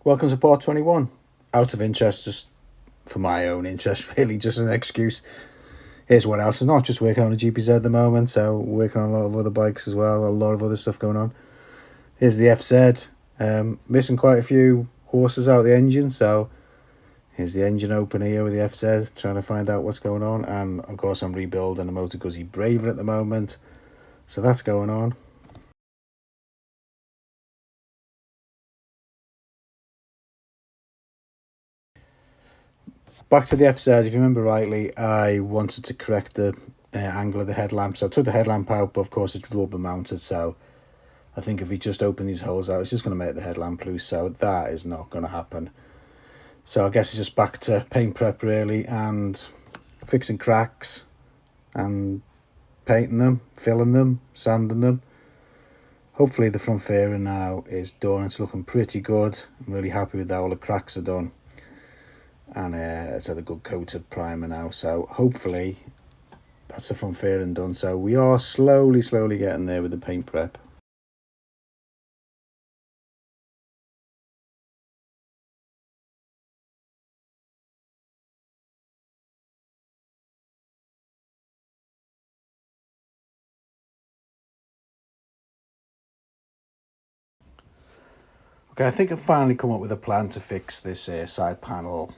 Welcome to part 21. Out of interest, just for my own interest, really, just an excuse. Here's what else. I'm not just working on a GPZ at the moment, so working on a lot of other bikes as well, a lot of other stuff going on. Here's the FZ. Missing quite a few horses out of the engine, so here's the engine open here with the FZ, trying to find out what's going on. And of course, I'm rebuilding a Motor Guzzi Braver at the moment, so that's going on. Back to the FZ, if you remember rightly, I wanted to correct the angle of the headlamp. So I took the headlamp out, but of course it's rubber mounted. So I think if we just open these holes out, it's just going to make the headlamp loose. So that is not going to happen. So I guess it's just back to paint prep really, and fixing cracks and painting them, filling them, sanding them. Hopefully the front fairing now is done. It's looking pretty good. I'm really happy with how all the cracks are done. And it's had a good coat of primer now, so hopefully that's the front fairing done. So we are slowly getting there with the paint prep. Okay, I think I've finally come up with a plan to fix this side panel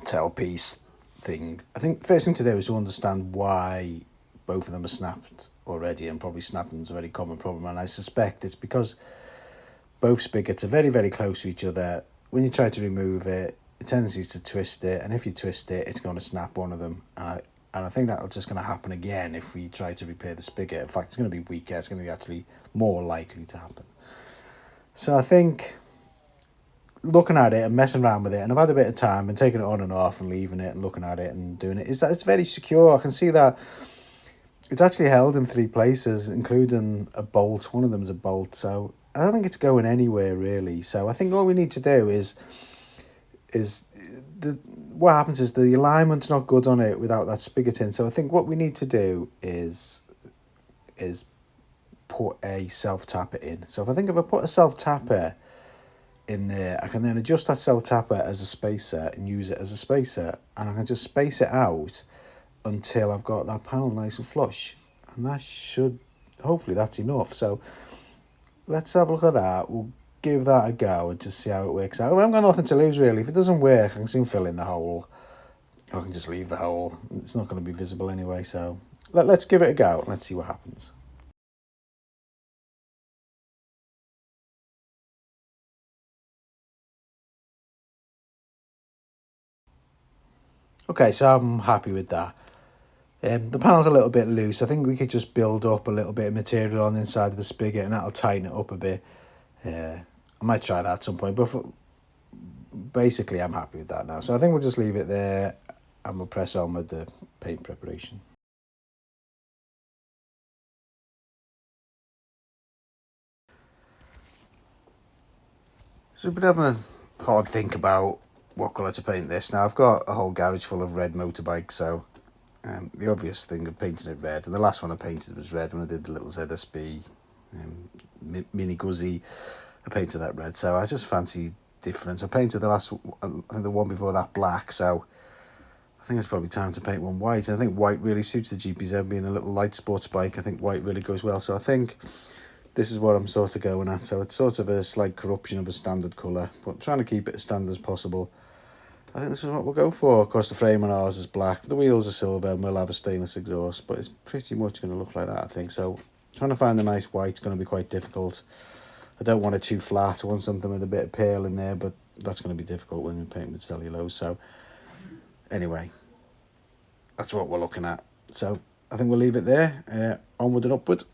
tailpiece thing. I think the first thing to do is to understand why both of them are snapped already, and probably snapping is a very common problem, and I suspect it's because both spigots are very close to each other. When you try to remove it, the tendency is to twist it, and if you twist it, it's going to snap one of them, and I think that's just going to happen again if we try to repair the spigot. In fact, it's going to be weaker. It's going to be actually more likely to happen. So I think looking at it and messing around with it, and I've had a bit of time and taking it on and off and leaving it and looking at it and doing it, is that it's very secure. I can see that it's actually held in 3 places, including a bolt. One of them is a bolt, so I don't think it's going anywhere really. So I think all we need to do is what happens is the alignment's not good on it without that spigot in. So I think what we need to do is put a self-tapper in. So if I put a self-tapper in there, I can then adjust that self-tapper as a spacer and use it as a spacer, and I can just space it out until I've got that panel nice and flush, and that should, hopefully that's enough. So let's have a look at that. We'll give that a go and just see how it works out. I've got nothing to lose really. If it doesn't work, I can soon fill in the hole, or I can just leave the hole. It's not going to be visible anyway, so let's give it a go and let's see what happens. Okay, so I'm happy with that. The panel's a little bit loose. I think we could just build up a little bit of material on the inside of the spigot, and that'll tighten it up a bit. I might try that at some point, but basically I'm happy with that now. So I think we'll just leave it there, and we'll press on with the paint preparation. So we've been having a hard think about what colour to paint this. Now I've got a whole garage full of red motorbikes, so the obvious thing of painting it red, and the last one I painted was red when I did the little ZSB mini Guzzi. I painted that red, so I just fancy difference. I painted the one before that black, so I think it's probably time to paint one white. I think white really suits the GPZ, being a little light sports bike. I think white really goes well, so I think this is what I'm sort of going at. So it's sort of a slight corruption of a standard colour, but trying to keep it as standard as possible. I think this is what we'll go for. Of course, the frame on ours is black, the wheels are silver, and we'll have a stainless exhaust, but it's pretty much going to look like that, I think. So trying to find a nice white is going to be quite difficult. I don't want it too flat. I want something with a bit of pale in there, but that's going to be difficult when you paint with cellulose. So anyway, that's what we're looking at. So I think we'll leave it there. Onward and upward.